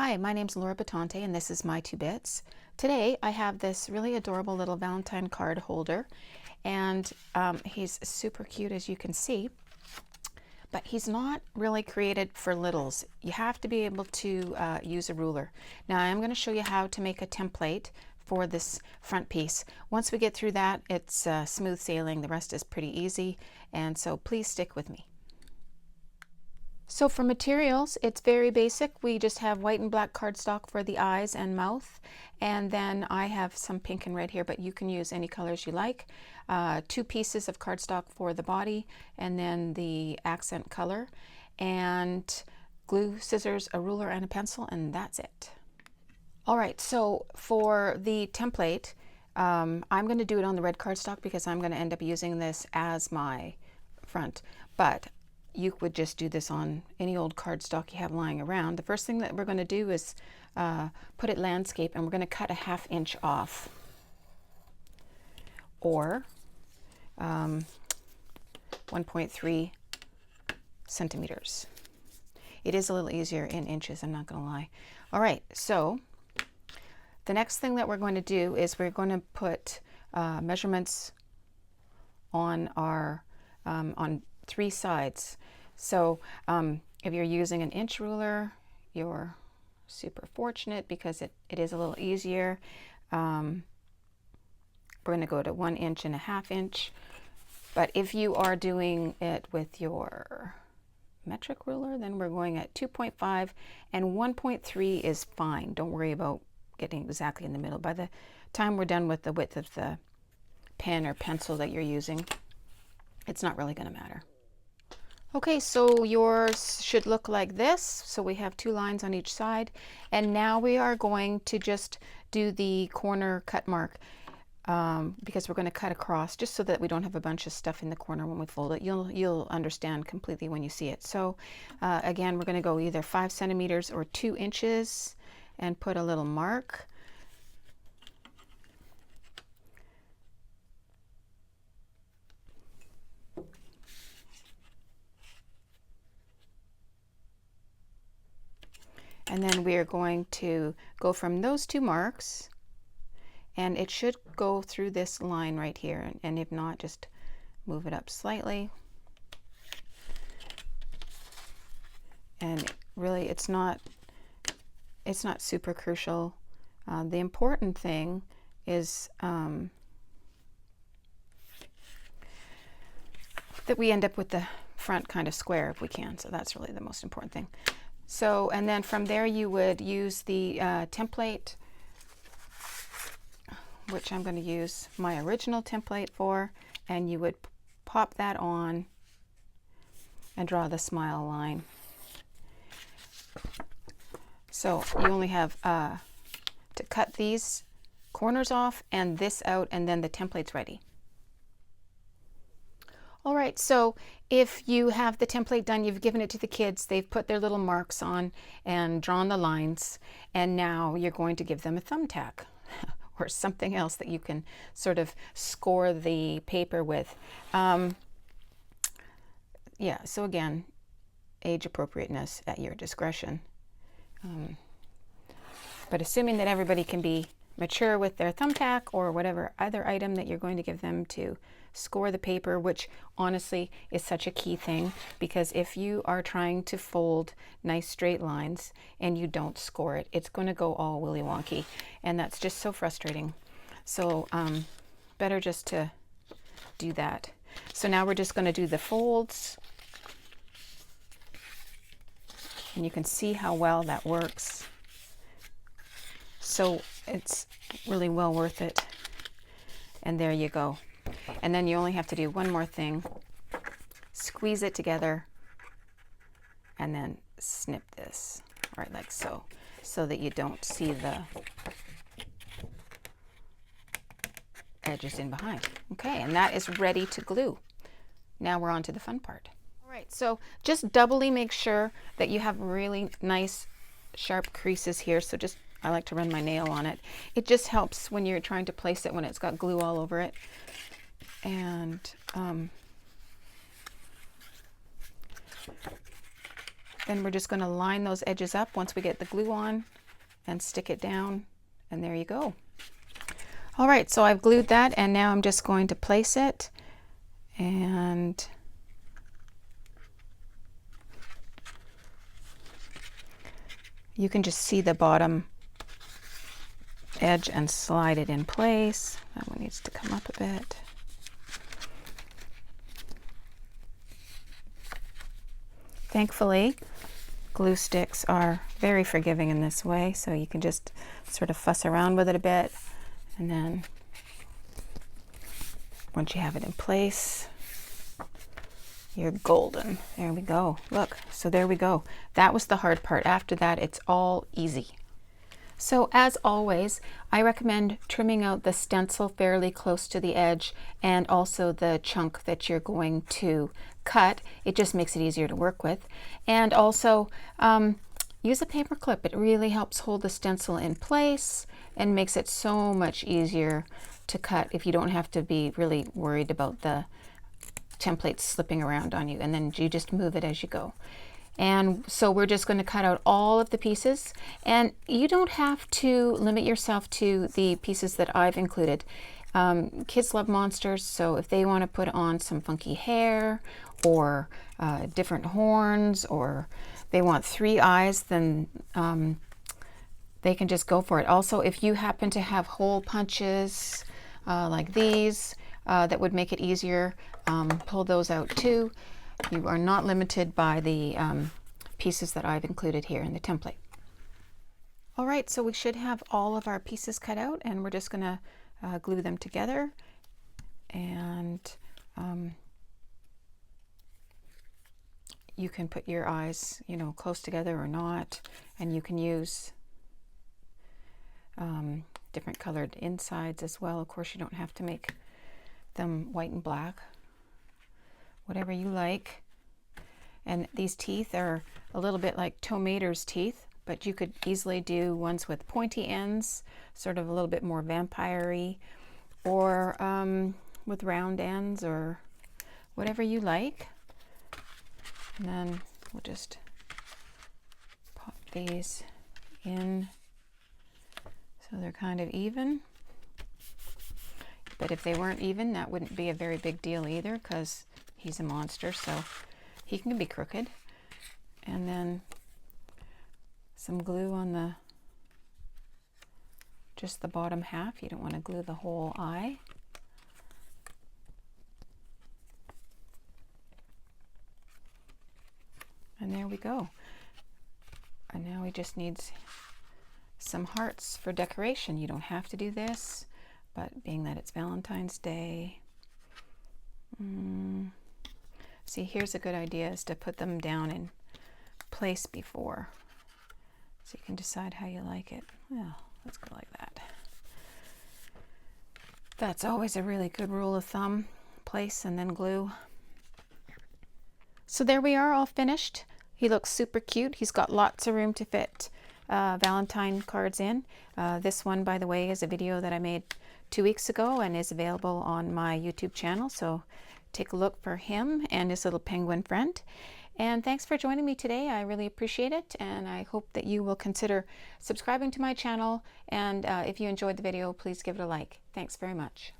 Hi, my name's Laura Batante and this is My Two Bits. Today I have this really adorable little Valentine card holder, and he's super cute, as you can see, but he's not really created for littles. You have to be able to use a ruler. Now I'm going to show you how to make a template for this front piece. Once we get through that, it's smooth sailing. The rest is pretty easy, and so please stick with me. So for materials, it's very basic. We just have white and black cardstock for the eyes and mouth, and then I have some pink and red here, but you can use any colors you like. 2 pieces of cardstock for the body, and then the accent color, and glue, scissors, a ruler, and a pencil, and that's it. All right, so for the template, I'm going to do it on the red cardstock because I'm going to end up using this as my front, but you would just do this on any old cardstock you have lying around. The first thing that we're going to do is put it landscape, and we're going to cut a 1/2 inch off, or 1.3 centimeters. It is a little easier in inches, I'm not going to lie. All right, so the next thing that we're going to do is we're going to put measurements on our on 3 sides. So if you're using an inch ruler, you're super fortunate because it is a little easier. We're going to go to 1 inch and a 1/2 inch. But if you are doing it with your metric ruler, then we're going at 2.5, and 1.3 is fine. Don't worry about getting exactly in the middle. By the time we're done with the width of the pen or pencil that you're using, it's not really going to matter. Okay, so yours should look like this. So we have 2 lines on each side, and now we are going to just do the corner cut mark because we're going to cut across, just so that we don't have a bunch of stuff in the corner when we fold it. You'll understand completely when you see it. So again, we're going to go either 5 centimeters or 2 inches and put a little mark. And then we are going to go from those 2 marks, and it should go through this line right here, and if not, just move it up slightly. And really, it's not super crucial. The important thing is that we end up with the front kind of square if we can, so that's really the most important thing. So, and then from there you would use the template, which I'm going to use my original template for, and you would pop that on and draw the smile line. So you only have to cut these corners off and this out, and then the template's ready. All right, so if you have the template done, you've given it to the kids, they've put their little marks on and drawn the lines, and now you're going to give them a thumbtack or something else that you can sort of score the paper with. Yeah, so again, age appropriateness at your discretion. But assuming that everybody can be mature with their thumbtack or whatever other item that you're going to give them to score the paper, which honestly is such a key thing, because if you are trying to fold nice straight lines and you don't score it, it's going to go all willy wonky, and that's just so frustrating. So better just to do that. So now we're just going to do the folds, and you can see how well that works. So it's really well worth it. And there you go. And then you only have to do one more thing. Squeeze it together and then snip this, right, like so, so that you don't see the edges in behind. Okay, and that is ready to glue. Now we're on to the fun part. All right, so just doubly make sure that you have really nice sharp creases here. So just, I like to run my nail on it. It just helps when you're trying to place it when it's got glue all over it. And Then we're just going to line those edges up once we get the glue on and stick it down, and there you go. All right, so I've glued that, and now I'm just going to place it, and you can just see the bottom edge and slide it in place. That one needs to come up a bit. Thankfully, glue sticks are very forgiving in this way, so you can just sort of fuss around with it a bit, and then once you have it in place, you're golden. There we go. Look, so there we go. That was the hard part. After that, it's all easy. So as always, I recommend trimming out the stencil fairly close to the edge and also the chunk that you're going to cut. It just makes it easier to work with. And also use a paper clip. It really helps hold the stencil in place and makes it so much easier to cut if you don't have to be really worried about the template slipping around on you, and then you just move it as you go. And so we're just going to cut out all of the pieces, and you don't have to limit yourself to the pieces that I've included. Kids love monsters, so if they want to put on some funky hair or different horns, or they want 3 eyes, then they can just go for it. Also, if you happen to have hole punches like these that would make it easier, pull those out too. You are not limited by the pieces that I've included here in the template. All right, so we should have all of our pieces cut out, and we're just going to glue them together. And you can put your eyes, you know, close together or not, and you can use different colored insides as well. Of course, you don't have to make them white and black, whatever you like. And these teeth are a little bit like Tomater's teeth, but you could easily do ones with pointy ends, sort of a little bit more vampire-y, or with round ends, or whatever you like. And then we'll just pop these in so they're kind of even. But if they weren't even, that wouldn't be a very big deal either, because he's a monster, so he can be crooked. And then some glue on just the bottom half. You don't want to glue the whole eye. And there we go. And now he just needs some hearts for decoration. You don't have to do this, but being that it's Valentine's Day, see, here's a good idea, is to put them down in place before, so you can decide how you like it. Well, let's go like that. That's always a really good rule of thumb. Place and then glue. So there we are, all finished. He looks super cute. He's got lots of room to fit Valentine cards in. This one, by the way, is a video that I made 2 weeks ago and is available on my YouTube channel, so take a look for him and his little penguin friend. And thanks for joining me today. I really appreciate it, and I hope that you will consider subscribing to my channel, and if you enjoyed the video, please give it a like. Thanks very much.